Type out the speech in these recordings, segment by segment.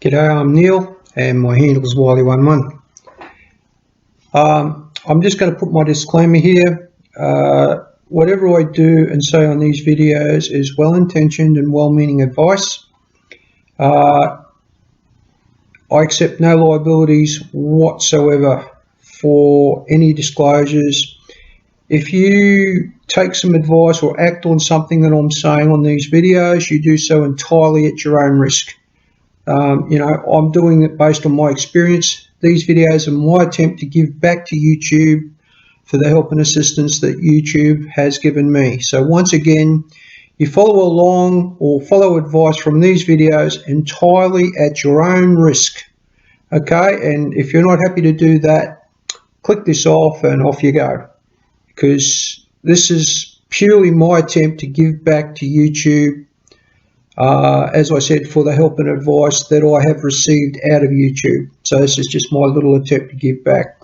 G'day, I'm Neil and my handle is Wiley11. I'm just going to put my disclaimer here. Whatever I do and say on these videos is well-intentioned and well-meaning advice. I accept no liabilities whatsoever for any disclosures. If you take some advice or act on something that I'm saying on these videos, you do so entirely at your own risk. I'm doing it based on my experience. These videos are my attempt to give back to YouTube for the help and assistance that YouTube has given me. So once again, you follow along or follow advice from these videos entirely at your own risk. Okay, and if you're not happy to do that, click this off and off you go. Because this is purely my attempt to give back to YouTube, as I said, for the help and advice that I have received out of YouTube. So this is just my little attempt to give back.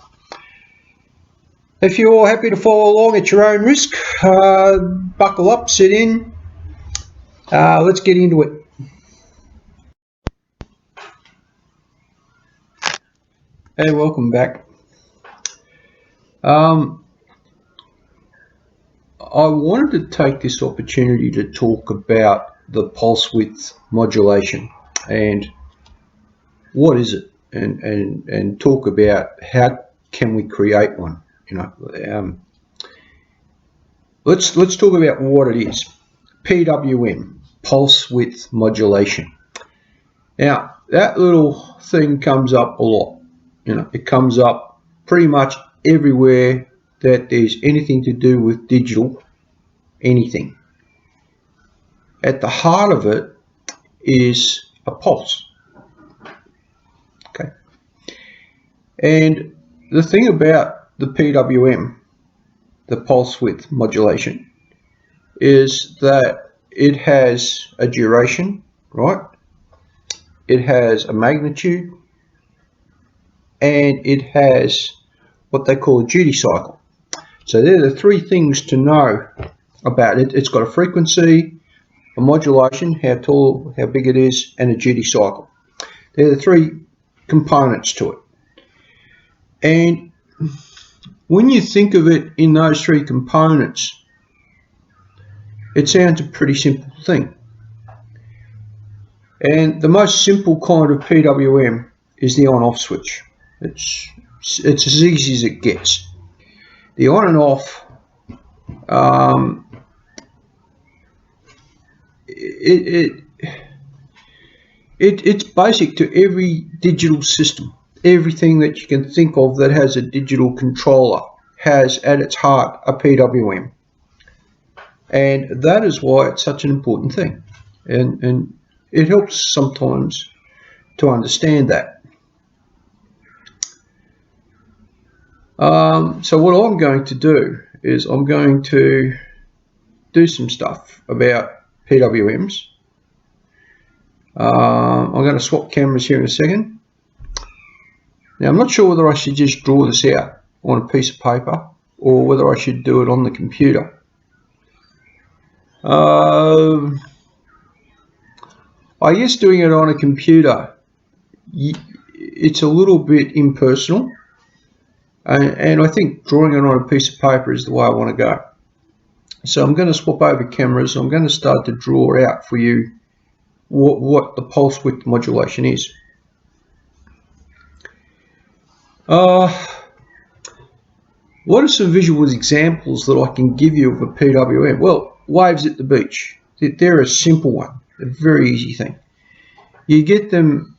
If you're all happy to follow along at your own risk, buckle up, sit in. Let's get into it. Hey, welcome back. I wanted to take this opportunity to talk about the pulse width modulation and what is it, and talk about how can we create one. Let's talk about what it is. PWM, pulse width modulation. Now that little thing comes up a lot. It comes up pretty much everywhere that there's anything to do with digital, anything. At the heart of it is a pulse. Okay. And the thing about the PWM, the pulse width modulation, is that it has a duration, right? It has a magnitude, and it has what they call a duty cycle. So they're the three things to know about it. It's got a frequency, a modulation, how tall, how big it is, and a duty cycle. They're the three components to it. And when you think of it in those three components, it sounds a pretty simple thing. And the most simple kind of PWM is the on-off switch. It's as easy as it gets. The on and off, it's basic to every digital system. Everything that you can think of that has a digital controller has at its heart a PWM. And that is why it's such an important thing. And it helps sometimes to understand that. So what I'm going to do is I'm going to do some stuff about PWMs. I'm going to swap cameras here in a second. Now I'm not sure whether I should just draw this out on a piece of paper or whether I should do it on the computer. I guess doing it on a computer, it's a little bit impersonal, and I think drawing it on a piece of paper is the way I want to go. So I'm going to swap over cameras. I'm going to start to draw out for you what the pulse width modulation is. What are some visual examples that I can give you of a PWM? Well, waves at the beach. They're a simple one, a very easy thing. You get them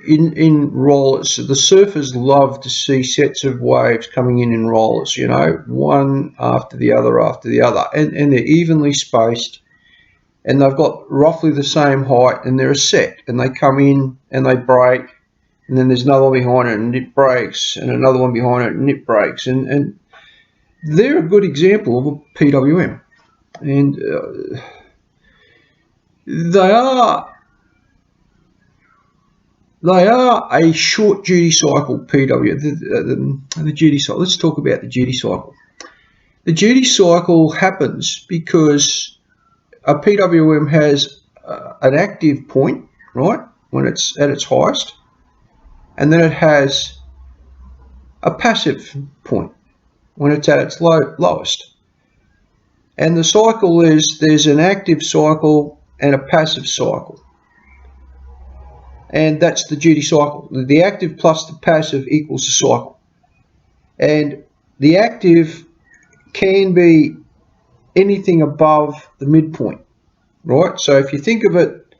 in rollers. So the surfers love to see sets of waves coming in rollers, one after the other, and they're evenly spaced, and they've got roughly the same height, and they're a set, and they come in and they break, and then there's another one behind it and it breaks, and another one behind it and it breaks, and they're a good example of a PWM. And they are a short duty cycle PWM. The duty cycle. Let's talk about the duty cycle. The duty cycle happens because a PWM has an active point, right? when it's at its highest, and then it has a passive point when it's at its lowest. And the cycle is, there's an active cycle and a passive cycle. And that's the duty cycle. The active plus the passive equals the cycle. And the active can be anything above the midpoint, right? So if you think of it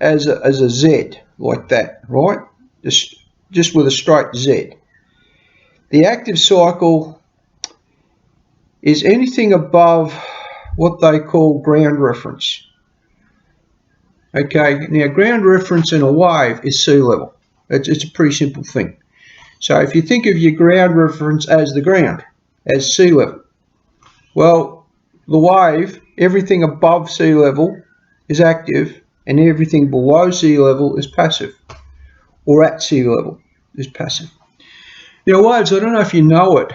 as a Z, like that, right? Just with a straight Z. The active cycle is anything above what they call ground reference. Okay, now ground reference in a wave is sea level. It's a pretty simple thing. So if you think of your ground reference as the ground, as sea level, well, the wave, everything above sea level is active, and everything below sea level is passive, or at sea level is passive. Now waves, I don't know if you know it,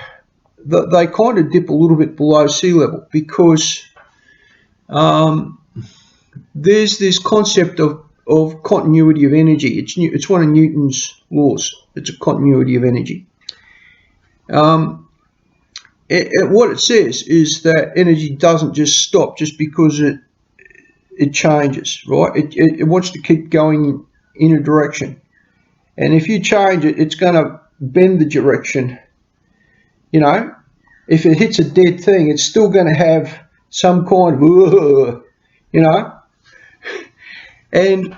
they kind of dip a little bit below sea level because there's this concept of continuity of energy. It's one of Newton's laws. It's a continuity of energy. What it says is that energy doesn't just stop just because it changes, right? It wants to keep going in a direction. And if you change it, it's going to bend the direction. You know, if it hits a dead thing, it's still going to have some kind of, you know. And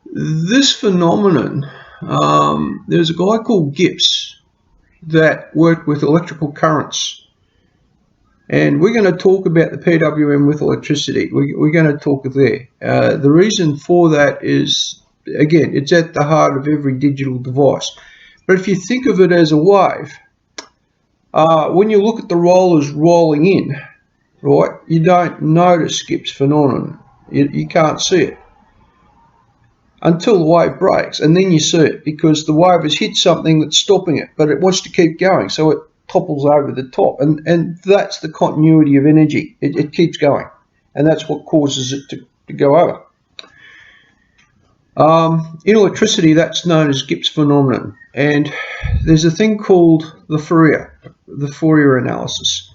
this phenomenon, there's a guy called Gibbs that worked with electrical currents. And we're going to talk about the PWM with electricity. We're going to talk there. The reason for that is, again, it's at the heart of every digital device. But if you think of it as a wave, when you look at the rollers rolling in, right, you don't notice Gibbs phenomenon. You can't see it until the wave breaks, and then you see it because the wave has hit something that's stopping it, but it wants to keep going, so it topples over the top, and that's the continuity of energy. It keeps going, and that's what causes it to go over. In electricity, that's known as Gibbs phenomenon, and there's a thing called the Fourier analysis.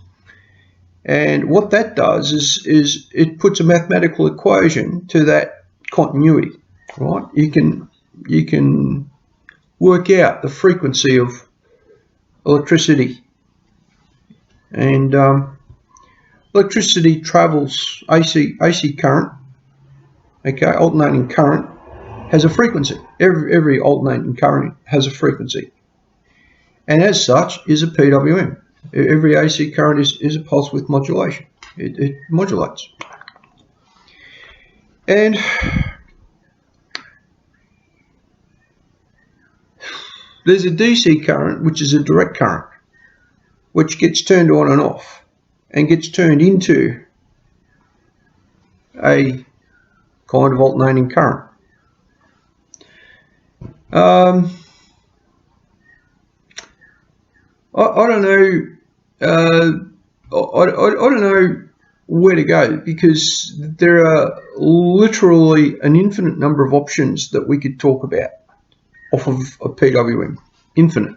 And what that does is it puts a mathematical equation to that continuity, right? You can work out the frequency of electricity, and electricity travels AC current. Okay, alternating current has a frequency. Every alternating current has a frequency, and as such is a PWM. Every AC current is a pulse width modulation. It modulates. And there's a DC current, which is a direct current, which gets turned on and off and gets turned into a kind of alternating current. I don't know. I don't know where to go because there are literally an infinite number of options that we could talk about off of a PWM. Infinite.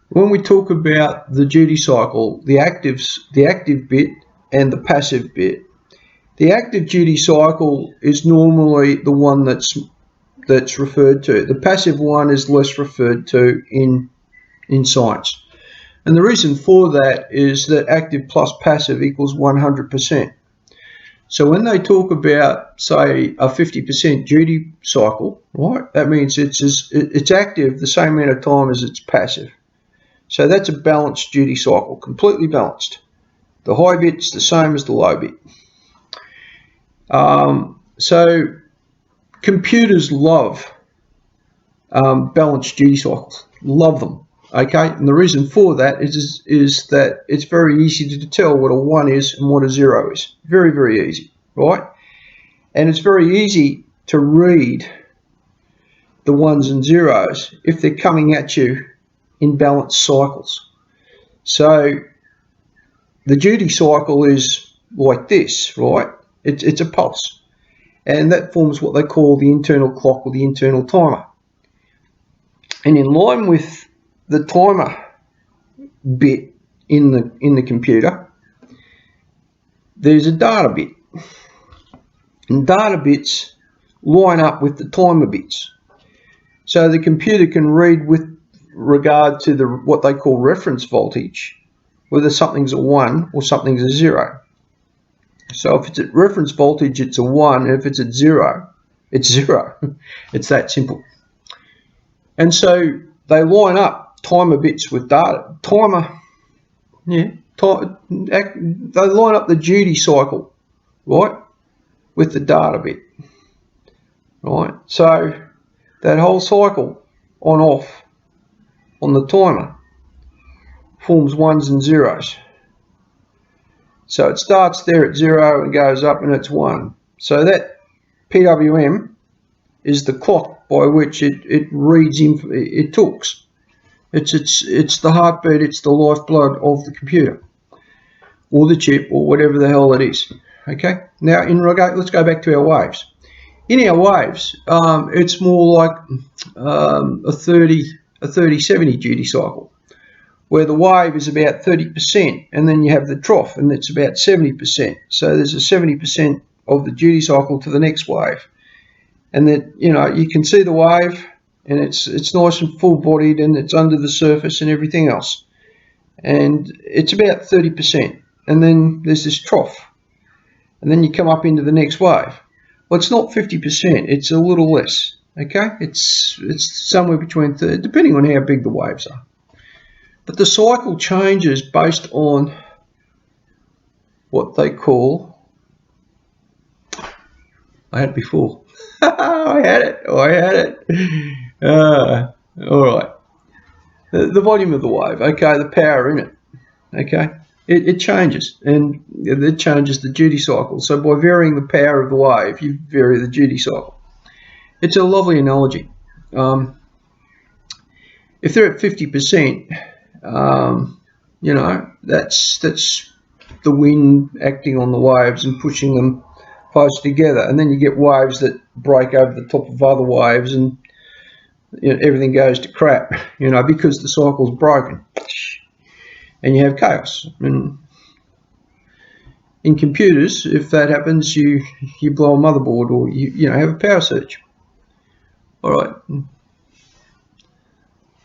When we talk about the duty cycle, the active bit and the passive bit, the active duty cycle is normally the one that's referred to. The passive one is less referred to in science. And the reason for that is that active plus passive equals 100%. So when they talk about, say, a 50% duty cycle, right, that means it's active the same amount of time as it's passive. So that's a balanced duty cycle, completely balanced. The high bit's the same as the low bit. So computers love balanced duty cycles, love them. Okay, and the reason for that is that it's very easy to tell what a 1 is and what a 0 is. Very, very easy, right? And it's very easy to read the 1s and 0s if they're coming at you in balanced cycles. So the duty cycle is like this, right? It's a pulse. and that forms what they call the internal clock or the internal timer. And in line with the timer bit in the computer, there's a data bit, and data bits line up with the timer bits, so the computer can read with regard to what they call reference voltage, whether something's a 1 or something's a 0. So if it's at reference voltage, it's a 1, and if it's at 0, it's 0. It's that simple. And so they line up timer bits with data. They line up the duty cycle, right, with the data bit, right? So that whole cycle on off on the timer forms 1s and 0s. So it starts there at 0 and goes up and it's 1. So that PWM is the clock by which it reads, it talks. It's the heartbeat, it's the lifeblood of the computer, or the chip, or whatever the hell it is. Okay. Now, let's go back to our waves. In our waves, it's more like a 30-70 duty cycle, where the wave is about 30%, and then you have the trough, and it's about 70%. So there's a 70% of the duty cycle to the next wave, and that, you know, you can see the wave, and it's nice and full-bodied, and it's under the surface and everything else, and it's about 30%, and then there's this trough, and then you come up into the next wave. Well, it's not 50%; it's a little less. Okay, it's somewhere between 30, depending on how big the waves are. But the cycle changes based on what they call, I had it before. I had it. All right. The volume of the wave, okay, the power in it, okay. It changes, and it changes the duty cycle. So by varying the power of the wave, you vary the duty cycle. It's a lovely analogy. If they're at 50%, you know, that's the wind acting on the waves and pushing them close together, and then you get waves that break over the top of other waves, and, you know, everything goes to crap, you know, because the cycle's broken, and you have chaos. And in computers, if that happens, you blow a motherboard, or you know, have a power surge. All right.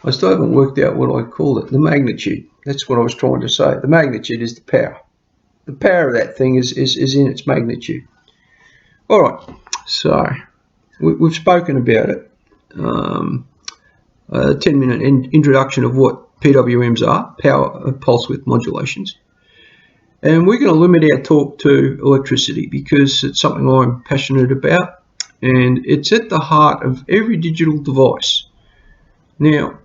I still haven't worked out what I call it. The magnitude. That's what I was trying to say. The magnitude is the power. The power of that thing is in its magnitude. All right. So we've spoken about it. 10-minute introduction of what PWMs are, power pulse width modulations. And we're going to limit our talk to electricity because it's something I'm passionate about, and it's at the heart of every digital device. Now,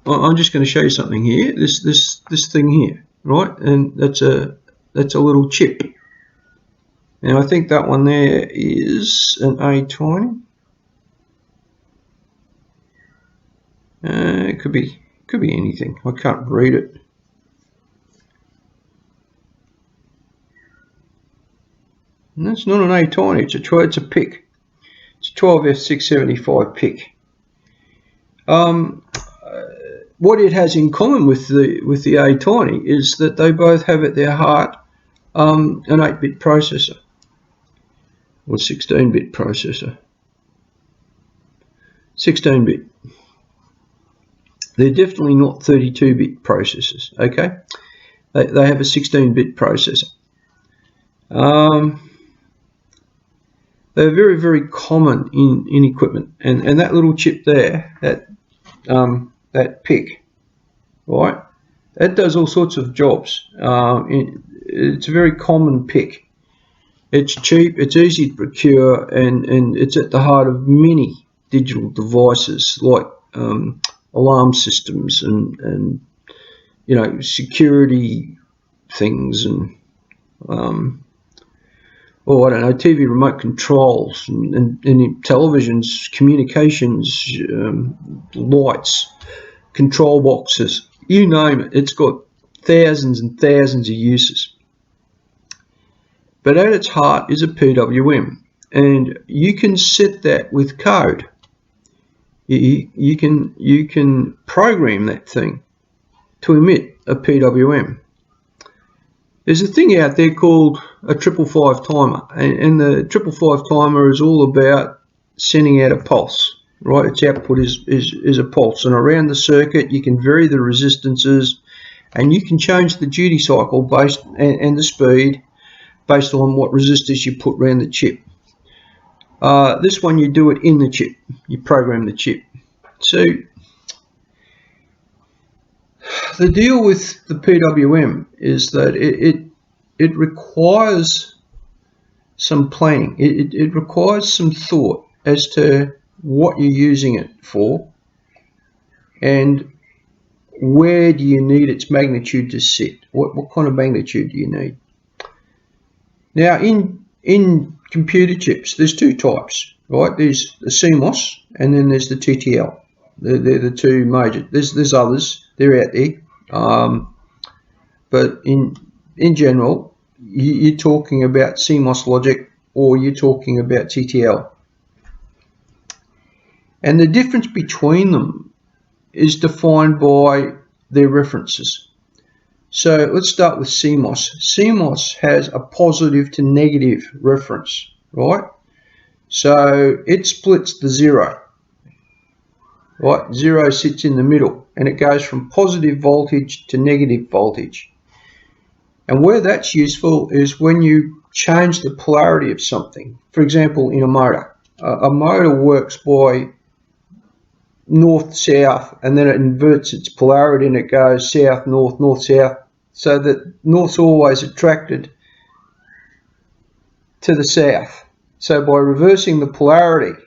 I'm just going to show you something here. This thing here, right? And that's a little chip. And I think that one there is an A20. It could be anything. I can't read it. And that's not an A20. It's a PIC. It's a 12F675 PIC. What it has in common with the A20 is that they both have at their heart an 8-bit processor, or 16-bit processor. 16-bit. They're definitely not 32-bit processors. Okay, they have a 16-bit processor. They're very, very common in equipment, and that little chip there, that PIC, right? That does all sorts of jobs. It's a very common PIC. It's cheap, it's easy to procure, and it's at the heart of many digital devices like alarm systems and you know, security things, and I don't know, TV remote controls and televisions, communications, lights, control boxes, you name it. It's got thousands and thousands of uses. But at its heart is a PWM. and you can set that with code. You can program that thing to emit a PWM. There's a thing out there called a 555 timer, and the 555 timer is all about sending out a pulse, right? Its output is a pulse, and around the circuit you can vary the resistances, and you can change the duty cycle based and the speed based on what resistors you put around the chip. This one, you do it in the chip, you program the chip. So the deal with the PWM is that it requires some planning. It requires some thought as to what you're using it for and where do you need its magnitude to sit. What kind of magnitude do you need? Now in computer chips there's two types, right? There's the CMOS and then there's the TTL. They're the two major. There's others, they're out there, but in general you're talking about CMOS logic or you're talking about TTL, and the difference between them is defined by their references. So let's start with CMOS. CMOS has a positive to negative reference, right? So it splits the zero, right? Zero sits in the middle and it goes from positive voltage to negative voltage. And where that's useful is when you change the polarity of something. For example, in a motor. A motor works by north-south, and then it inverts its polarity and it goes south-north, north-south, so that north's always attracted to the south. So by reversing the polarity,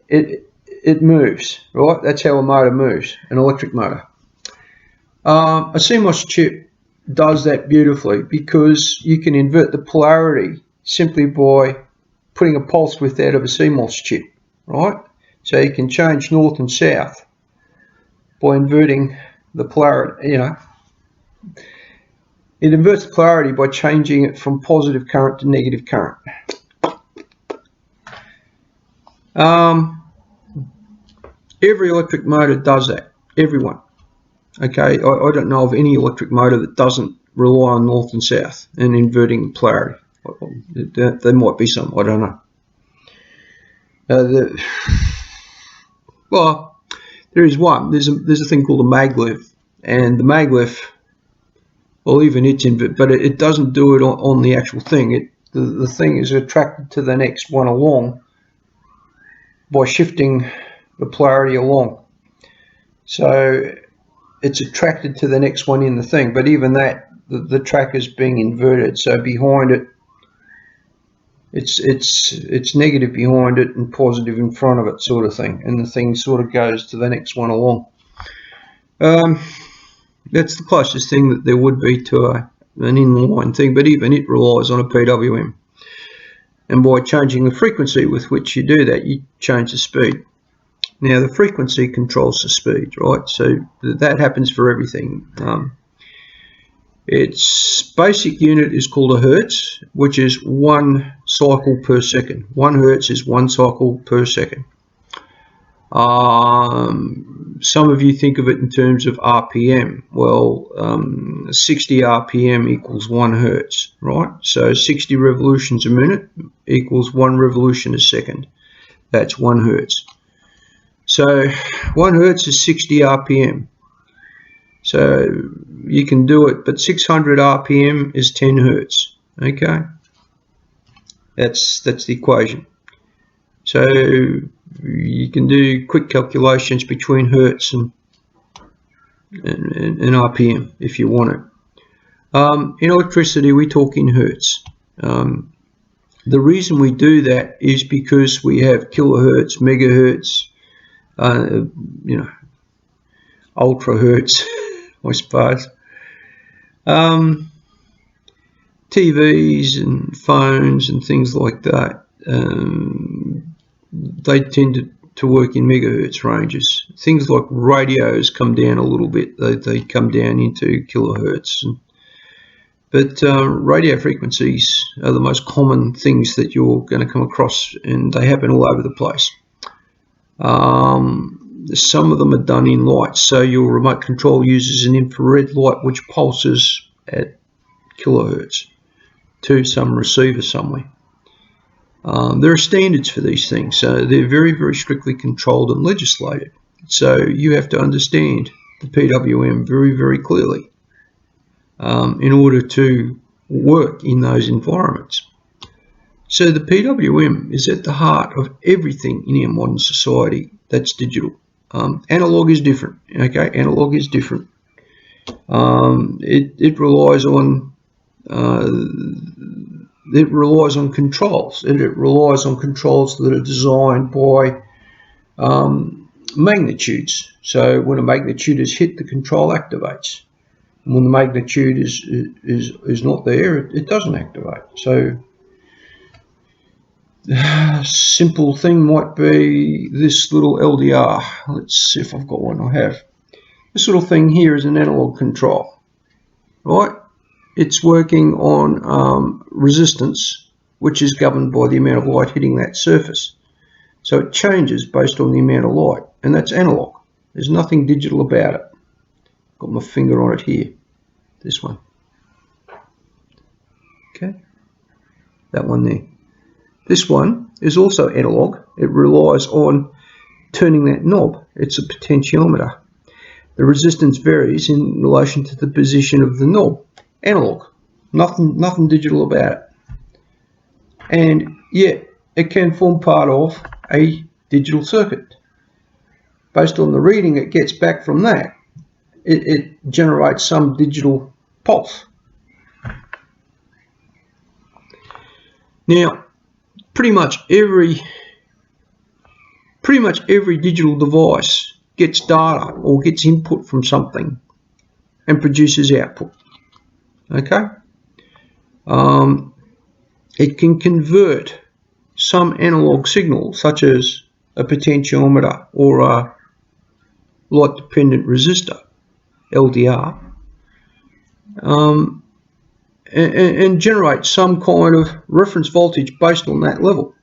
it moves, right? That's how a motor moves, an electric motor. A CMOS chip does that beautifully because you can invert the polarity simply by putting a pulse width out of a CMOS chip, right? So you can change north and south by inverting the polarity, you know. It inverts the polarity by changing it from positive current to negative current. Every electric motor does that, everyone. Okay, I don't know of any electric motor that doesn't rely on north and south and inverting polarity. There might be some, I don't know. Well, there is one. There's a thing called a Maglev, and the Maglev, well, even it's invert, but it doesn't do it on the actual thing. The thing is attracted to the next one along by shifting the polarity along. So it's attracted to the next one in the thing, but even that, the track is being inverted. So behind it, it's negative behind it and positive in front of it, sort of thing, and the thing sort of goes to the next one along. That's the closest thing that there would be to an inline thing, but even it relies on a PWM. And by changing the frequency with which you do that, you change the speed. Now the frequency controls the speed, right? So that happens for everything. Its basic unit is called a Hertz, which is 1 cycle per second. 1 Hertz is 1 cycle per second. Some of you think of it in terms of RPM. Well, 60 RPM equals 1 Hertz, right? So 60 revolutions a minute equals 1 revolution a second. That's 1 Hertz. So 1 Hertz is 60 RPM. So you can do it, but 600 RPM is 10 Hertz. Okay, that's the equation. So you can do quick calculations between Hertz and RPM if you want it. In electricity, we talk in Hertz. The reason we do that is because we have kilohertz, megahertz, you know, ultra hertz, I suppose. TVs and phones and things like that, they tend to work in megahertz ranges. Things like radios come down a little bit. They come down into kilohertz. But radio frequencies are the most common things that you're going to come across, and they happen all over the place. Some of them are done in light, so your remote control uses an infrared light which pulses at kilohertz to some receiver somewhere. There are standards for these things, so they're very, very strictly controlled and legislated. So you have to understand the PWM very, very clearly in order to work in those environments. So the PWM is at the heart of everything in our modern society that's digital. Analog is different. Okay, analog is different. It relies on controls, and it relies on controls that are designed by magnitudes. So when a magnitude is hit, the control activates. And when the magnitude is not there, it doesn't activate. So simple thing might be this little LDR. Let's see if I've got one. I have. This little thing here is an analog control, right? It's working on resistance, which is governed by the amount of light hitting that surface. So it changes based on the amount of light, and that's analog. There's nothing digital about it. Got my finger on it here. This one. Okay. That one there. This one is also analog. It relies on turning that knob. It's a potentiometer. The resistance varies in relation to the position of the knob. Analog. Nothing digital about it. And yet it can form part of a digital circuit. Based on the reading it gets back from that, it generates some digital pulse. Now, pretty much every digital device gets data or gets input from something and produces output. Okay? It can convert some analog signal, such as a potentiometer or a light dependent resistor, LDR, and generate some kind of reference voltage based on that level,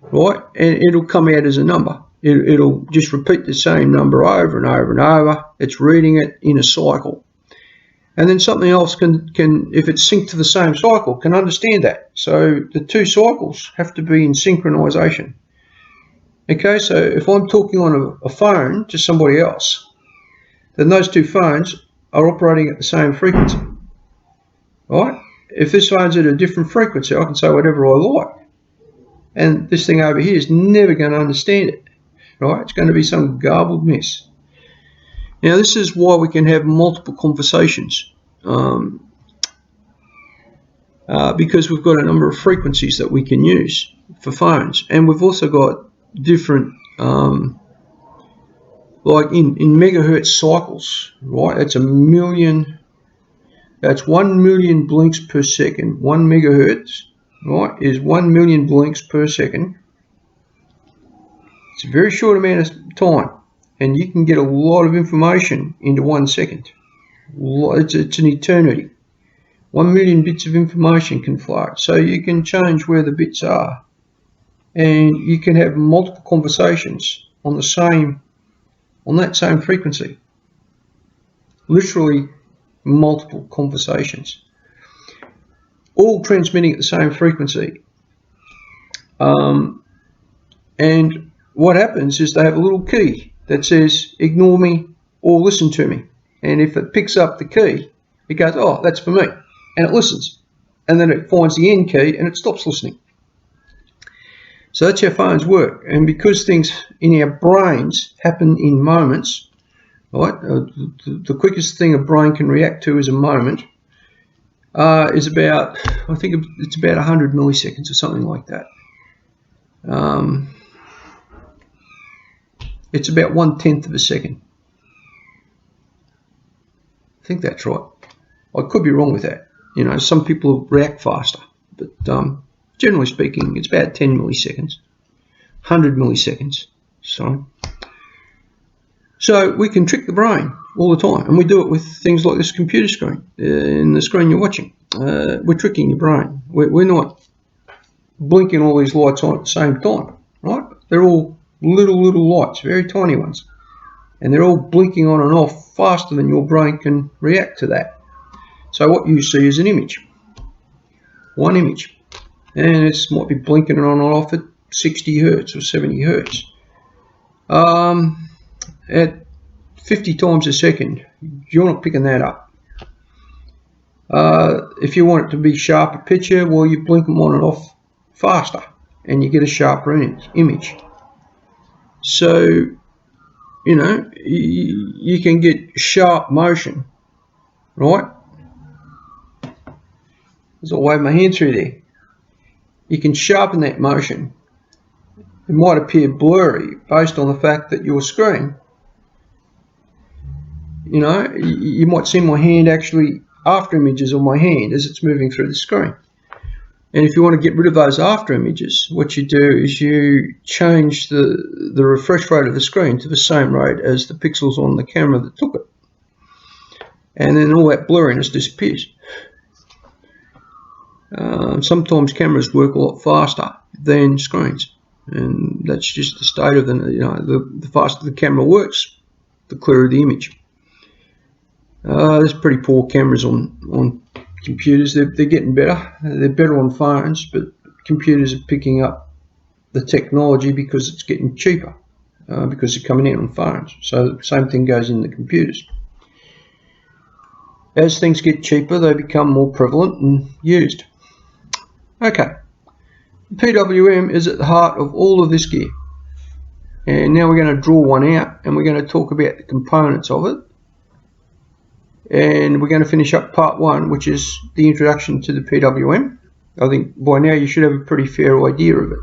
right? And it'll come out as a number. It'll just repeat the same number over and over and over. It's reading it in a cycle. And then something else can, if it's synced to the same cycle, can understand that. So the two cycles have to be in synchronization. Okay, so if I'm talking on a phone to somebody else, then those two phones are operating at the same frequency. Right? If this phone's at a different frequency, I can say whatever I like. And this thing over here is never going to understand it. Right? It's going to be some garbled mess. Now, this is why we can have multiple conversations, because we've got a number of frequencies that we can use for phones, and we've also got different, like in megahertz cycles, right? That's 1 million blinks per second. 1 megahertz, right, is 1 million blinks per second. It's a very short amount of time. And you can get a lot of information into 1 second. It's an eternity. 1 million bits of information can flow. So you can change where the bits are. And you can have multiple conversations on that same frequency. Literally multiple conversations. All transmitting at the same frequency. And what happens is they have a little key that says ignore me or listen to me, and if it picks up the key, it goes, oh, that's for me, and it listens, and then it finds the end key and it stops listening. So that's how phones work. And because things in our brains happen in moments, right, the quickest thing a brain can react to is a moment, is about, I think it's about 100 milliseconds or something like that. It's about 1/10 of a second. I think that's right. I could be wrong with that. You know, some people react faster, but generally speaking, it's about 10 milliseconds, 100 milliseconds. So we can trick the brain, all the time, and we do it with things like this computer screen, in the screen you're watching. We're tricking your brain. We're not blinking all these lights on at the same time, right? They're all little lights, very tiny ones, and they're all blinking on and off faster than your brain can react to that. So what you see is an image, one image, and it might be blinking on and off at 60 Hertz or 70 Hertz. At 50 times a second, you're not picking that up. If you want it to be sharper picture, well, you blink them on and off faster, and you get a sharper image. So, you know, you can get sharp motion, right? As I wave my hand through there, you can sharpen that motion. It might appear blurry based on the fact that your screen, you know, you might see my hand actually after images of my hand as it's moving through the screen. And if you want to get rid of those after images, what you do is you change the refresh rate of the screen to the same rate as the pixels on the camera that took it. And then all that blurriness disappears. Sometimes cameras work a lot faster than screens, and that's just the state of the faster the camera works, the clearer the image. There's pretty poor cameras on computers. They're getting better. They're better on phones, but computers are picking up the technology because it's getting cheaper, because they're coming out on phones. So the same thing goes in the computers. As things get cheaper, they become more prevalent and used. Okay, PWM is at the heart of all of this gear. And now we're going to draw one out, and we're going to talk about the components of it. And we're going to finish up part one, which is the introduction to the PWM. I think by now you should have a pretty fair idea of it.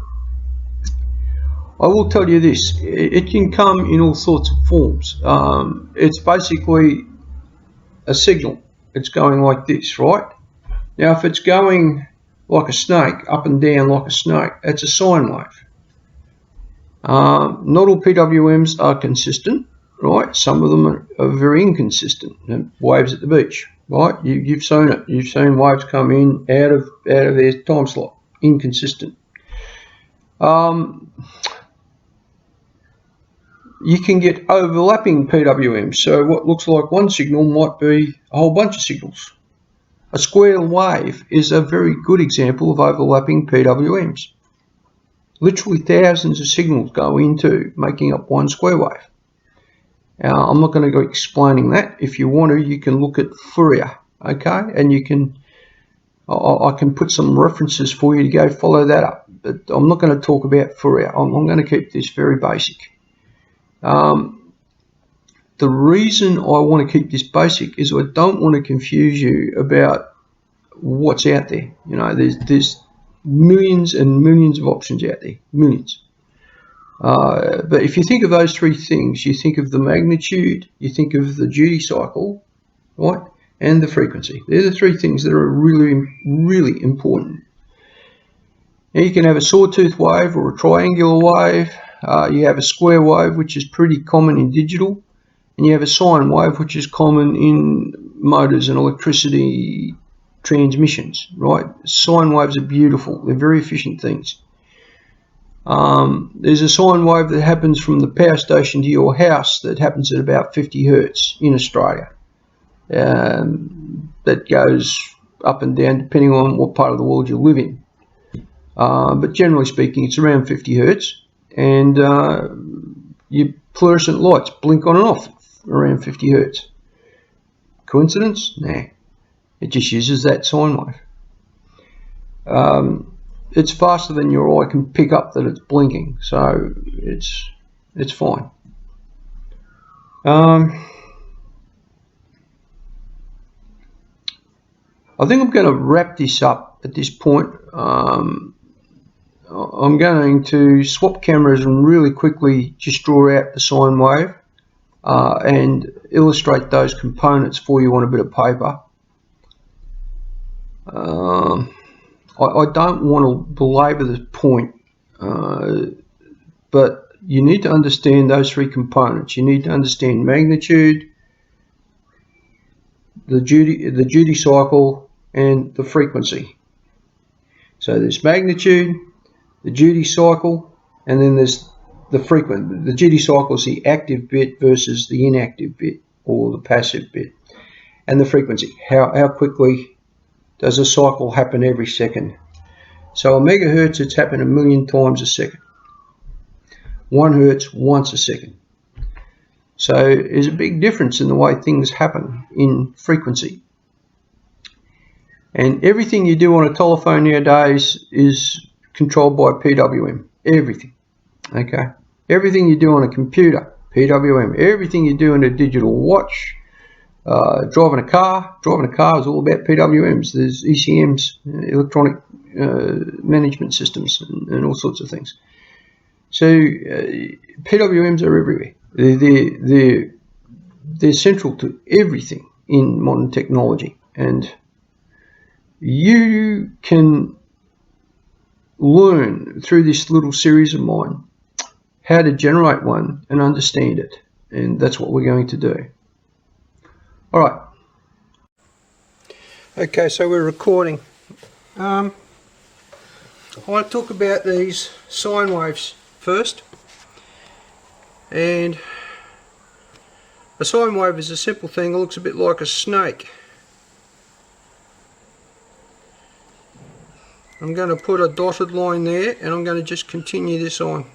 I will tell you this, it can come in all sorts of forms. It's basically a signal. It's going like this, right? Now if it's going like a snake, up and down like a snake, it's a sine wave. Not all PWMs are consistent, right? Some of them are very inconsistent. Waves at the beach, right? You've seen it. You've seen waves come in out of their time slot, inconsistent. You can get overlapping PWMs. So what looks like one signal might be a whole bunch of signals. A square wave is a very good example of overlapping PWMs. Literally thousands of signals go into making up one square wave. I'm not going to go explaining that. If you want to, you can look at Fourier, okay? And you can, I can put some references for you to go follow that up. But I'm not going to talk about Fourier. I'm going to keep this very basic. The reason I want to keep this basic is I don't want to confuse you about what's out there. You know, there's millions and millions of options out there, millions. But if you think of those three things, you think of the magnitude, you think of the duty cycle, right, and the frequency. They're the three things that are really, really important. Now you can have a sawtooth wave or a triangular wave. You have a square wave, which is pretty common in digital, and you have a sine wave, which is common in motors and electricity transmissions, right? Sine waves are beautiful. They're very efficient things. There's a sine wave that happens from the power station to your house that happens at about 50 Hertz in Australia. That goes up and down depending on what part of the world you live in. But generally speaking, it's around 50 Hertz. And your fluorescent lights blink on and off around 50 Hertz. Coincidence? Nah. It just uses that sine wave. It's faster than your eye can pick up that it's blinking, so it's fine. I think I'm going to wrap this up at this point. I'm going to swap cameras and really quickly just draw out the sine wave and illustrate those components for you on a bit of paper. I don't want to belabor the point, but you need to understand those three components. You need to understand magnitude, the duty cycle, and the frequency. So there's magnitude, the duty cycle, and then there's the frequency. The duty cycle is the active bit versus the inactive bit, or the passive bit. And the frequency, how quickly does a cycle happen every second. So a megahertz, it's happened 1,000,000 times a second. 1 hertz, once a second. So there's a big difference in the way things happen in frequency. And everything you do on a telephone nowadays is controlled by PWM. Everything. Okay? Everything you do on a computer, PWM. Everything you do in a digital watch, driving a car is all about PWMs. There's ECMs, electronic management systems, and all sorts of things. So PWMs are everywhere. They're central to everything in modern technology, and you can learn through this little series of mine how to generate one and understand it, and that's what we're going to do. All right. Okay, so we're recording. I want to talk about these sine waves first. And a sine wave is a simple thing. It looks a bit like a snake. I'm going to put a dotted line there, and I'm going to just continue this on.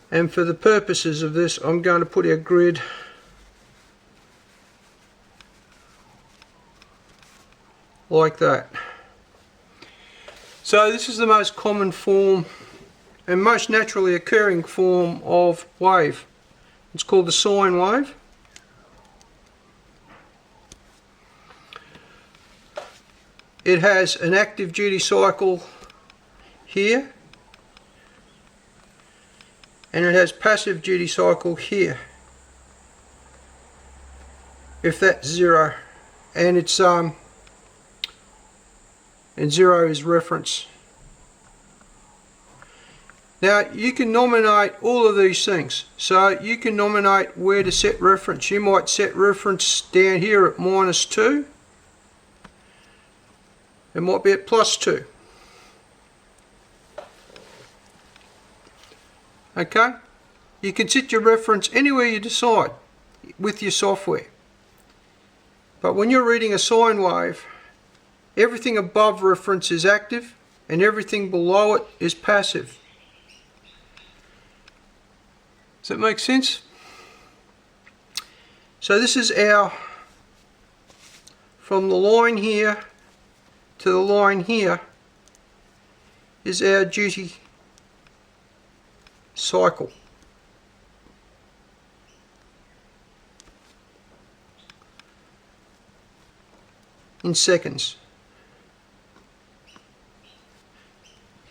And for the purposes of this, I'm going to put our grid like that. So this is the most common form and most naturally occurring form of wave. It's called the sine wave. It has an active duty cycle here, and it has passive duty cycle here, if that's 0, and it's and 0 is reference. Now you can nominate all of these things. So you can nominate where to set reference. You might set reference down here at -2. It might be at +2. Okay? You can set your reference anywhere you decide with your software. But when you're reading a sine wave, everything above reference is active and everything below it is passive. Does that make sense? So this is our, from the line here to the line here is our duty cycle. In seconds.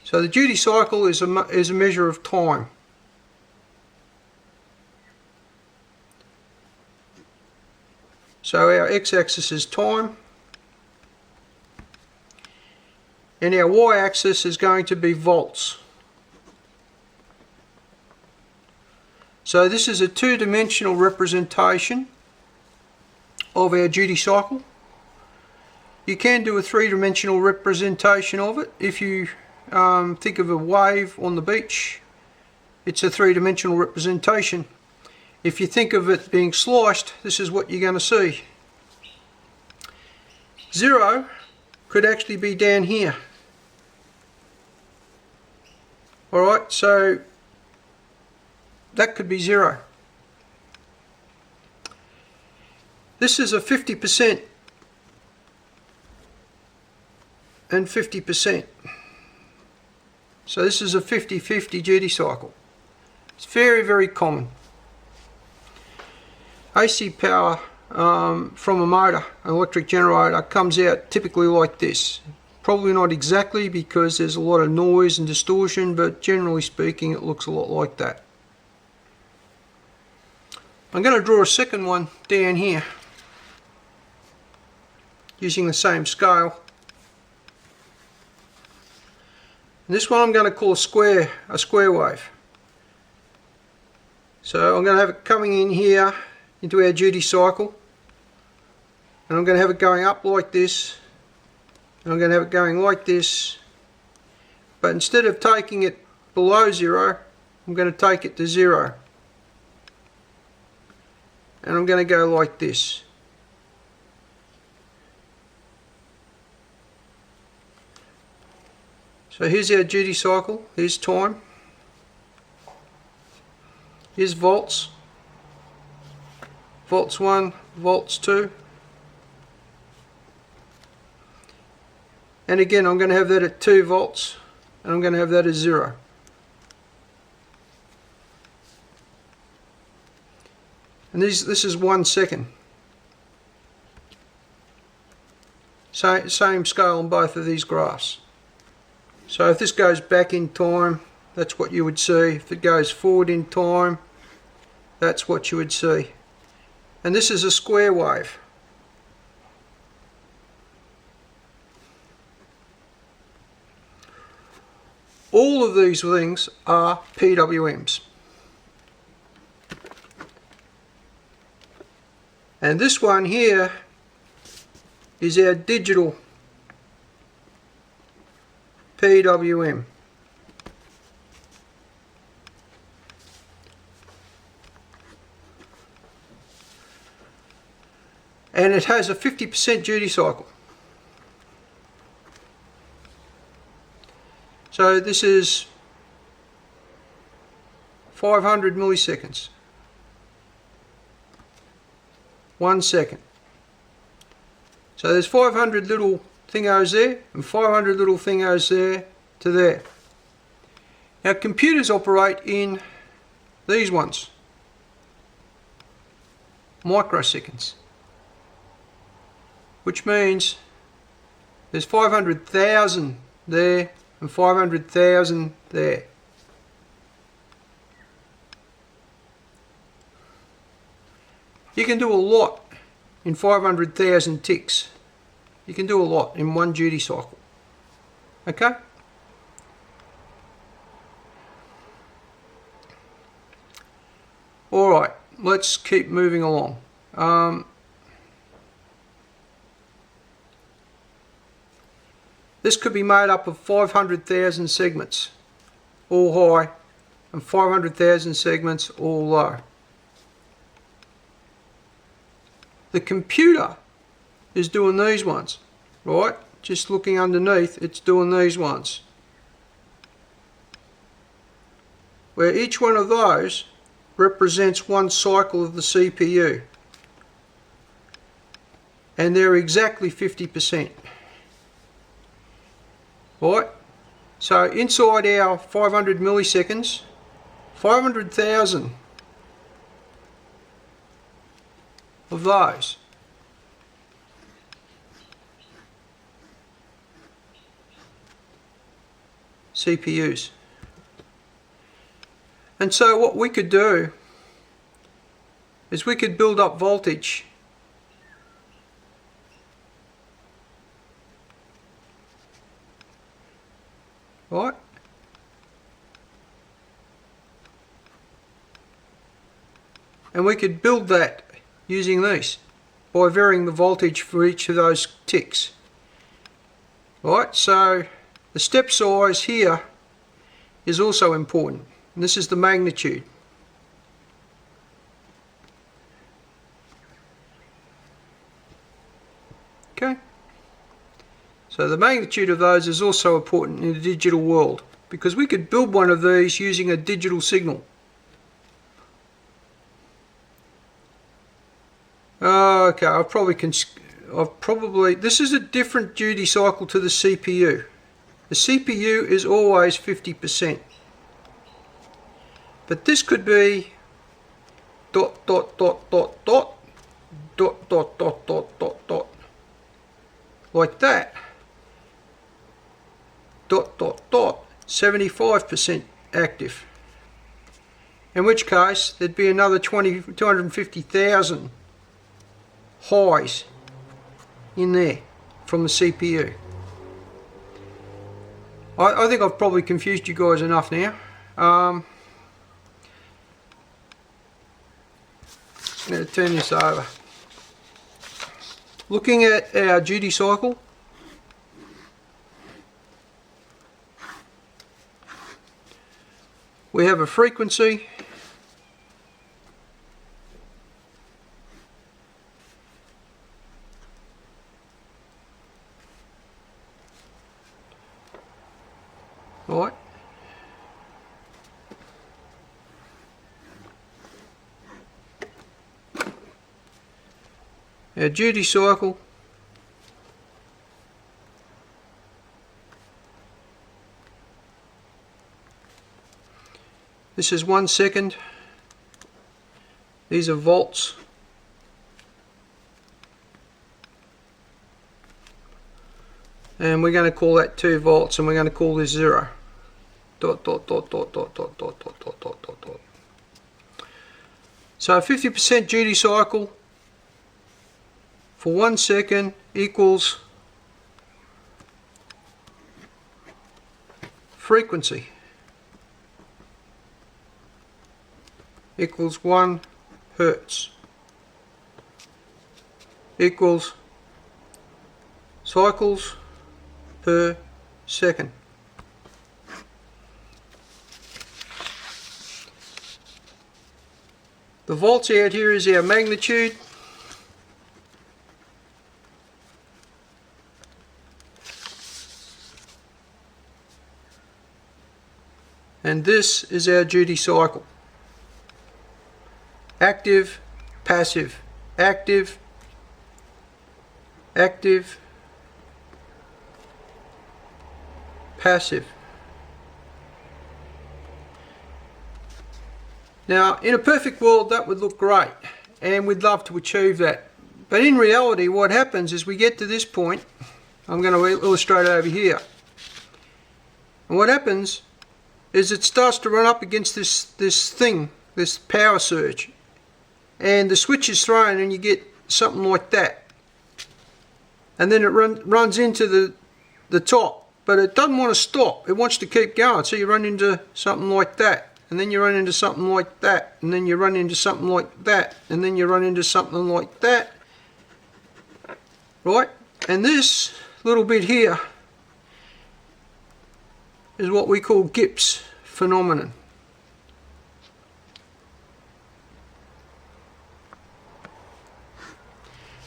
So the duty cycle is a measure of time. So our x-axis is time, and our y-axis is going to be volts. So this is a two-dimensional representation of our duty cycle. You can do a three-dimensional representation of it. If you think of a wave on the beach, it's a three-dimensional representation. If you think of it being sliced, this is what you're going to see. 0 could actually be down here. Alright, so that could be 0. This is a 50% and 50%. So this is a 50-50 duty cycle. It's very, very common. AC power from a motor, an electric generator, comes out typically like this. Probably not exactly because there's a lot of noise and distortion, but generally speaking it looks a lot like that. I'm going to draw a second one down here using the same scale. And this one I'm going to call a square wave. So I'm going to have it coming in here into our duty cycle, and I'm going to have it going up like this, and I'm going to have it going like this, but instead of taking it below 0, I'm going to take it to 0, and I'm going to go like this. So here's our duty cycle, here's time, here's volts, volts 1, volts 2, and again I'm going to have that at 2 volts, and I'm going to have that at 0. And this is 1 second. Same scale on both of these graphs. So if this goes back in time, that's what you would see. If it goes forward in time, that's what you would see. And this is a square wave. All of these things are PWMs. And this one here is our digital PWM. And it has a 50% duty cycle. So this is 500 milliseconds. 1 second. So there's 500 little thingos there and 500 little thingos there to there. Now computers operate in these ones, microseconds, which means there's 500,000 there and 500,000 there. You can do a lot in 500,000 ticks. You can do a lot in one duty cycle. Okay? Alright, let's keep moving along. This could be made up of 500,000 segments, all high, and 500,000 segments, all low. The computer is doing these ones, right? Just looking underneath, it's doing these ones. Where each one of those represents one cycle of the CPU. And they're exactly 50%. Right? So inside our 500 milliseconds, 500,000 of those CPUs. And so what we could do is we could build up voltage right? And we could build that using these by varying the voltage for each of those ticks. Right, so the step size here is also important, and this is the magnitude. Okay, so the magnitude of those is also important in the digital world, because we could build one of these using a digital signal. Okay, this is a different duty cycle to the CPU. The CPU is always 50%. But this could be dot dot dot dot dot dot dot dot dot dot dot like that. Dot dot dot 75% active. In which case there'd be another 250,000 highs in there from the CPU. I think I've probably confused you guys enough now. I'm going to turn this over. Looking at our duty cycle, we have a frequency, right? Our duty cycle this is 1 second. These are volts. And we're going to call that 2 volts, and we're going to call this 0. Dot, dot, dot, dot, dot, dot, dot, dot, dot, dot, dot, dot. So 50% duty cycle for 1 second equals frequency equals 1 Hertz equals cycles per second. The volts out here is our magnitude. And this is our duty cycle. Active, passive, active, active, passive. Now, in a perfect world, that would look great, and we'd love to achieve that. But in reality, what happens is we get to this point. I'm going to illustrate over here. And what happens is it starts to run up against this power surge. And the switch is thrown and you get something like that. And then it runs into the top. But it doesn't want to stop. It wants to keep going. So you run into something like that. And then you run into something like that. And then you run into something like that. And then you run into something like that. Right? And this little bit here is what we call Gibbs Phenomenon.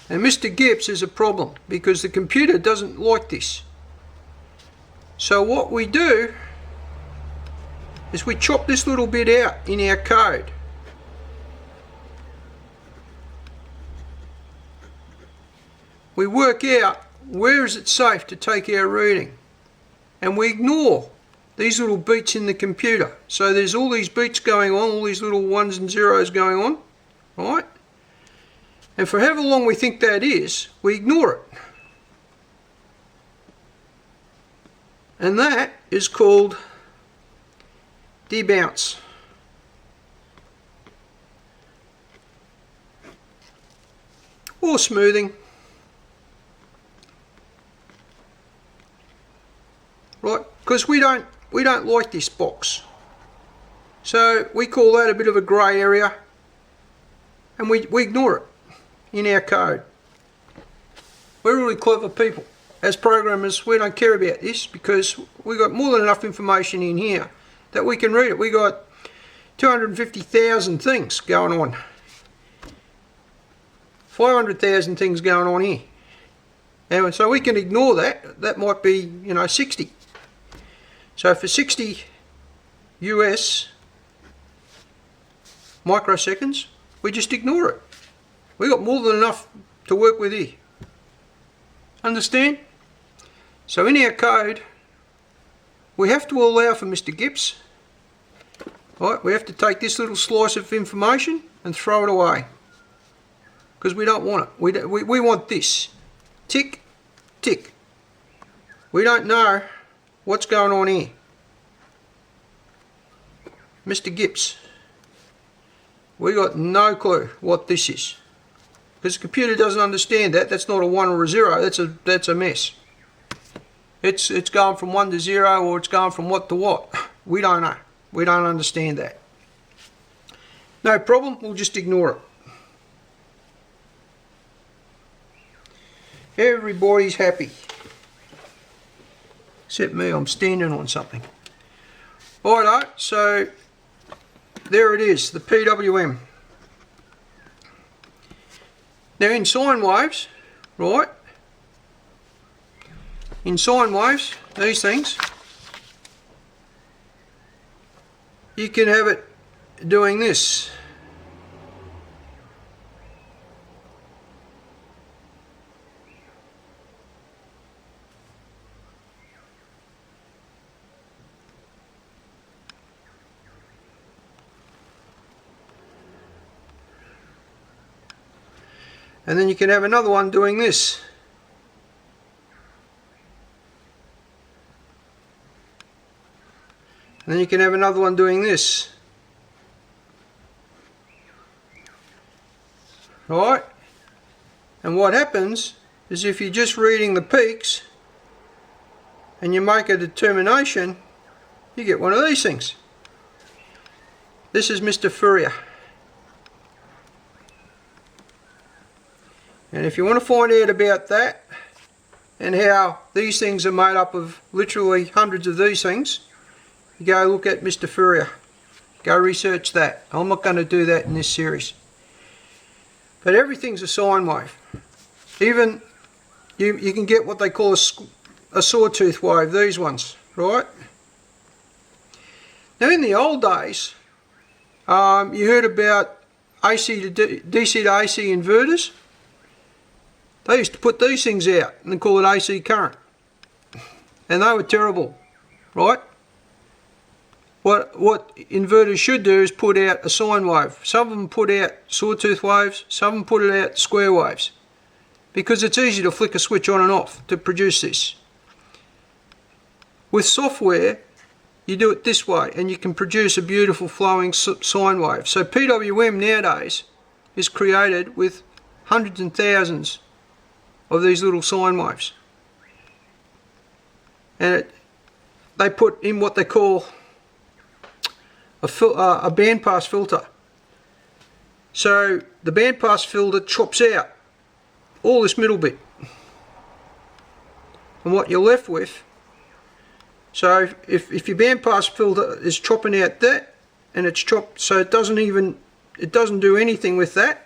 And Mr. Gibbs is a problem because the computer doesn't like this. So what we do is we chop this little bit out in our code. We work out where is it safe to take our reading, and we ignore these little beats in the computer. So there's all these beats going on, all these little ones and zeros going on, right? And for however long we think that is, we ignore it. And that is called debounce. Or smoothing. Right? Because we don't like this box. So we call that a bit of a grey area, and we ignore it in our code. We're really clever people. As programmers, we don't care about this because we've got more than enough information in here that we can read it. We got 250,000 things going on. 500,000 things going on here. And so we can ignore that. That might be, 60. So for 60 US microseconds, we just ignore it. We got more than enough to work with here. Understand? So in our code, we have to allow for Mr. Gibbs. Right? We have to take this little slice of information and throw it away. Because we don't want it. We want this. Tick, tick. We don't know what's going on here. Mr. Gibbs. We got no clue what this is. Because the computer doesn't understand that. That's not a 1 or a 0. That's a mess. It's going from 1 to 0, or it's going from what to what. We don't know. We don't understand that. No problem. We'll just ignore it. Everybody's happy. Except me, I'm standing on something. Alright, so there it is, the PWM. Now in sine waves, right, in sine waves, these things, you can have it doing this. And then you can have another one doing this. And then you can have another one doing this. Right? And what happens is if you're just reading the peaks and you make a determination, you get one of these things. This is Mr. Fourier. And if you want to find out about that and how these things are made up of literally hundreds of these things, you go look at Mr. Fourier. Go research that. I'm not going to do that in this series. But everything's a sine wave. Even you can get what they call a sawtooth wave, these ones, right? Now in the old days, you heard about AC to DC to AC inverters. They used to put these things out and call it AC current. And they were terrible, right? What inverters should do is put out a sine wave. Some of them put out sawtooth waves, some of them put it out square waves. Because it's easy to flick a switch on and off to produce this. With software, you do it this way and you can produce a beautiful flowing sine wave. So PWM nowadays is created with hundreds and thousands of these little sine waves. And they put in what they call a bandpass filter. So the bandpass filter chops out all this middle bit. And what you're left with, so if your bandpass filter is chopping out that, and it's chopped so it doesn't do anything with that,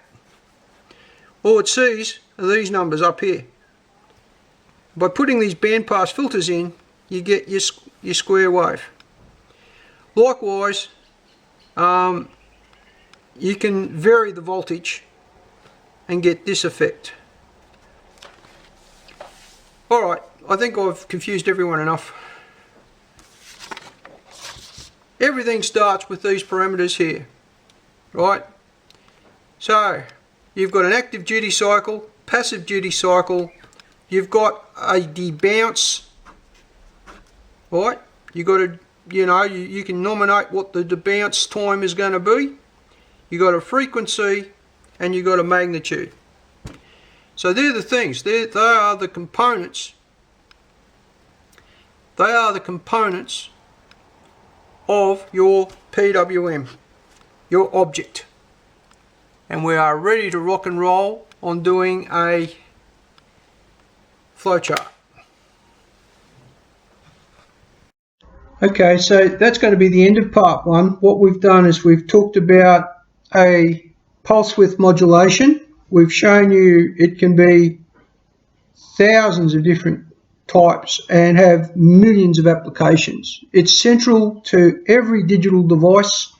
all it sees are these numbers up here. By putting these bandpass filters in, you get your square wave. Likewise, you can vary the voltage and get this effect. Alright, I think I've confused everyone enough. Everything starts with these parameters here, right? So, you've got an active duty cycle, passive duty cycle, you've got a debounce, right? You've got to, you can nominate what the debounce time is going to be. You've got a frequency and you've got a magnitude. So they're the things, they are the components. They are the components of your PWM, your object. And we are ready to rock and roll on doing a flowchart. Okay, so that's going to be the end of part one. What we've done is we've talked about a pulse width modulation. We've shown you it can be thousands of different types and have millions of applications. It's central to every digital device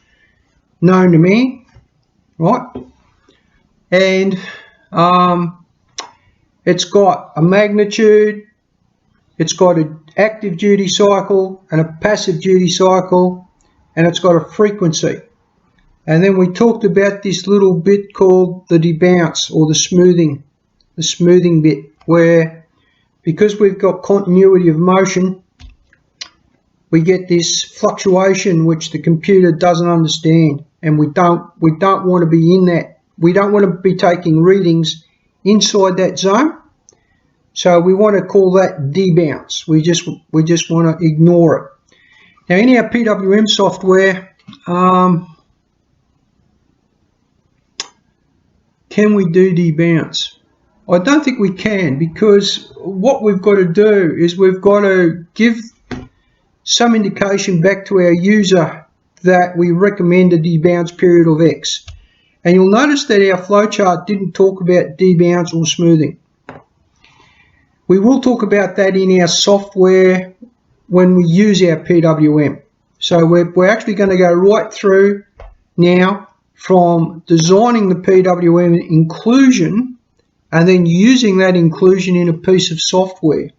known to man, right? And it's got a magnitude, it's got an active duty cycle and a passive duty cycle, and it's got a frequency. And then we talked about this little bit called the debounce, or the smoothing bit, where because we've got continuity of motion, we get this fluctuation which the computer doesn't understand, and we don't want to be in that. We don't want to be taking readings inside that zone. So we want to call that debounce. We just want to ignore it. Now in our PWM software, can we do debounce? I don't think we can, because what we've got to do is we've got to give some indication back to our user that we recommend a debounce period of X. And you'll notice that our flowchart didn't talk about debounce or smoothing. We will talk about that in our software when we use our PWM. So we're actually going to go right through now from designing the PWM inclusion and then using that inclusion in a piece of software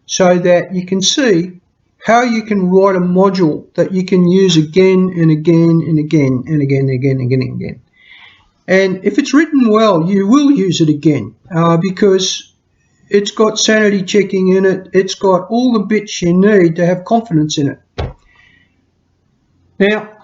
so that you can see how you can write a module that you can use again and again and again and again and again and again and again. And if it's written well, you will use it again because it's got sanity checking in it. It's got all the bits you need to have confidence in it. Now,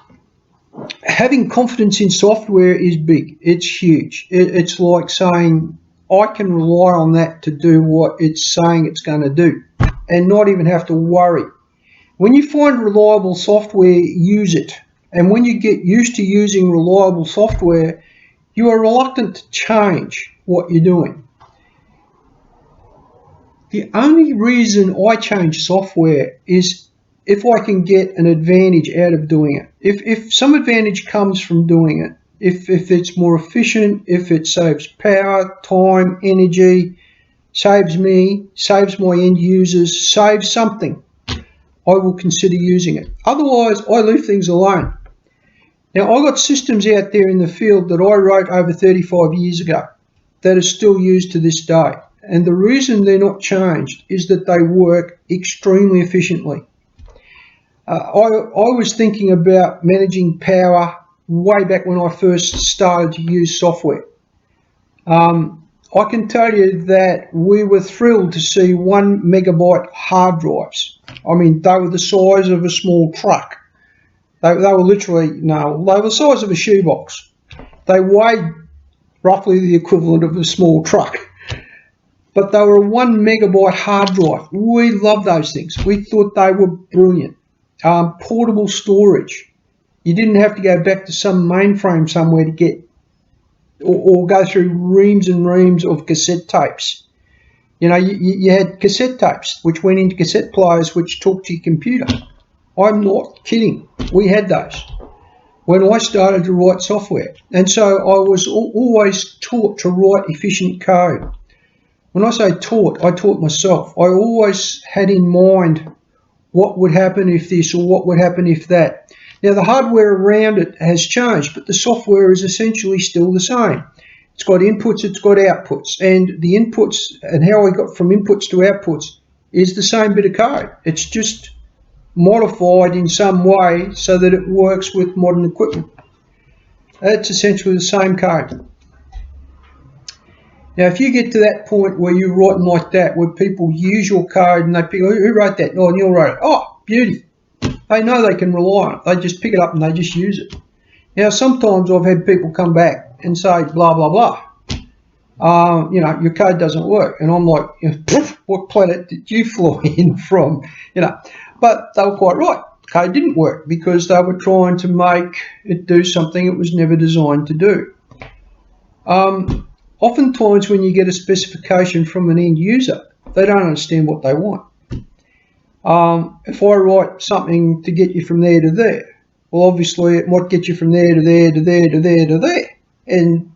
having confidence in software is big. It's huge. It's like saying, I can rely on that to do what it's saying it's going to do and not even have to worry. When you find reliable software, use it. And when you get used to using reliable software, you are reluctant to change what you're doing. The only reason I change software is if I can get an advantage out of doing it. If some advantage comes from doing it, if it's more efficient, if it saves power, time, energy, saves me, saves my end users, saves something, I will consider using it. Otherwise, I leave things alone. Now, I've got systems out there in the field that I wrote over 35 years ago that are still used to this day. And the reason they're not changed is that they work extremely efficiently. I was thinking about managing power way back when I first started to use software. I can tell you that we were thrilled to see 1 megabyte hard drives. I mean, they were the size of a small truck. They were literally, no, they were the size of a shoebox. They weighed roughly the equivalent of a small truck. But they were a 1 megabyte hard drive. We loved those things. We thought they were brilliant. Portable storage. You didn't have to go back to some mainframe somewhere to get, or go through reams and reams of cassette tapes. You know, you had cassette tapes which went into cassette players which talked to your computer. I'm not kidding. We had those when I started to write software. And so I was always taught to write efficient code. When I say taught, I taught myself. I always had in mind what would happen if this or what would happen if that. Now, the hardware around it has changed, but the software is essentially still the same. It's got inputs, it's got outputs, and the inputs and how we got from inputs to outputs is the same bit of code. It's just modified in some way so that it works with modern equipment. That's essentially the same code. Now, if you get to that point where you're writing like that, where people use your code and they pick, who wrote that? Oh, Neil wrote it. Oh, beauty. They know they can rely on it. They just pick it up and they just use it. Now, sometimes I've had people come back and say, blah, blah, blah. You know, your code doesn't work. And I'm like, what planet did you fly in from? You know, but they were quite right. The code didn't work because they were trying to make it do something it was never designed to do. Oftentimes when you get a specification from an end user, they don't understand what they want. If I write something to get you from there to there, well, obviously it might get you from there to there to there to there to there. And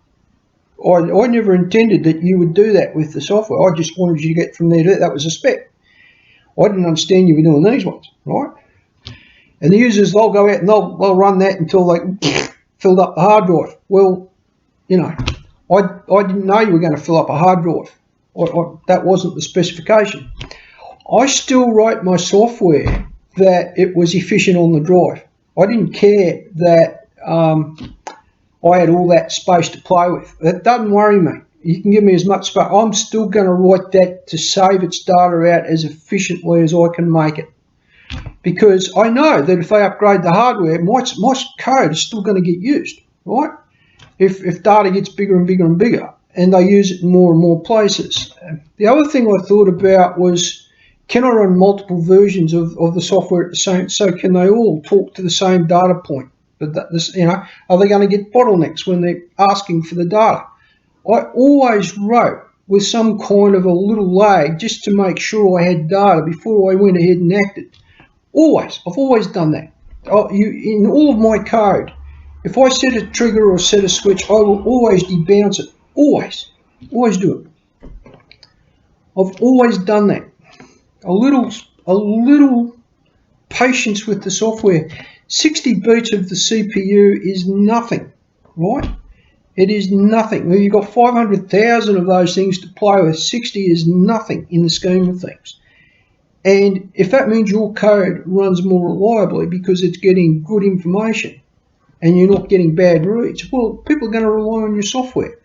I never intended that you would do that with the software. I just wanted you to get from there to there. That was a spec. I didn't understand you were doing these ones, right? And the users, they'll go out and they'll run that until they filled up the hard drive. Well, you know, I didn't know you were going to fill up a hard drive. That wasn't the specification. I still wrote my software that it was efficient on the drive. I didn't care that I had all that space to play with. That doesn't worry me. You can give me as much space. I'm still going to write that to save its data out as efficiently as I can make it. Because I know that if they upgrade the hardware, my code is still going to get used, right? If data gets bigger and bigger and bigger and they use it in more and more places. The other thing I thought about was, can I run multiple versions of the software at the same, so can they all talk to the same data point? But you know, are they going to get bottlenecks when they're asking for the data? I always wrote with some kind of a little lag just to make sure I had data before I went ahead and acted. Always. I've always done that. In all of my code, if I set a trigger or set a switch, I will always debounce it. Always. Always do it. I've always done that. A little patience with the software. 60 beats of the CPU is nothing, right? It is nothing. Well, you've got 500,000 of those things to play with. 60 is nothing in the scheme of things. And if that means your code runs more reliably because it's getting good information and you're not getting bad reads, well, people are going to rely on your software.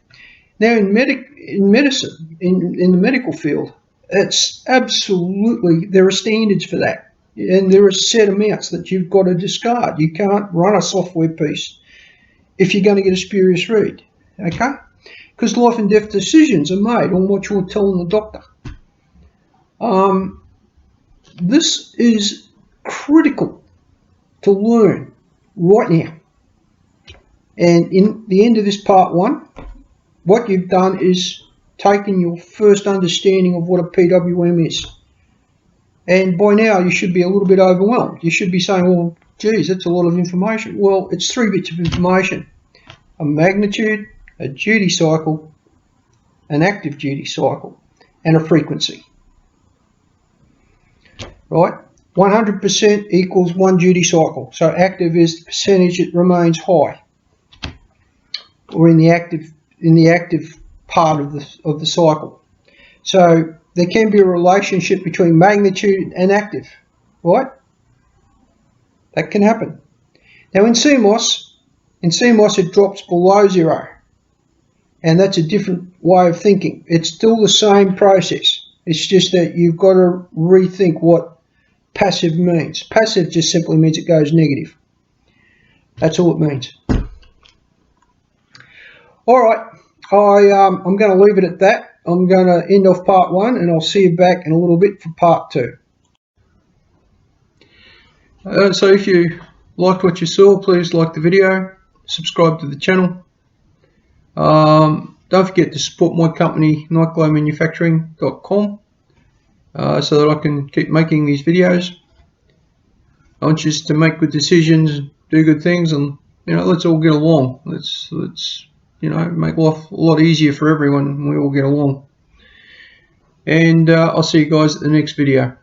Now, in medicine, in the medical field, it's absolutely, there are standards for that. And there are set amounts that you've got to discard. You can't run a software piece if you're going to get a spurious read, okay? Because life and death decisions are made on what you're telling the doctor. This is critical to learn right now. And in the end of this part 1, what you've done is taken your first understanding of what a PWM is. And by now you should be a little bit overwhelmed. You should be saying, well, geez, that's a lot of information. Well, it's 3 bits of information: a magnitude, a duty cycle, an active duty cycle, and a frequency. Right? 100% equals 1 duty cycle. So active is the percentage it remains high, or in the active part of the cycle. So there can be a relationship between magnitude and active, right? That can happen. Now in CMOS it drops below 0, and that's a different way of thinking. It's still the same process. It's just that you've got to rethink what passive means. Passive just simply means it goes negative. That's all it means. All right, I'm going to leave it at that. I'm going to end off part 1, and I'll see you back in a little bit for part 2. So if you liked what you saw, please like the video, subscribe to the channel. Don't forget to support my company, nightglowmanufacturing.com, so that I can keep making these videos. I want you to make good decisions, do good things, and let's all get along. Let's make life a lot easier for everyone when we all get along. And I'll see you guys at the next video.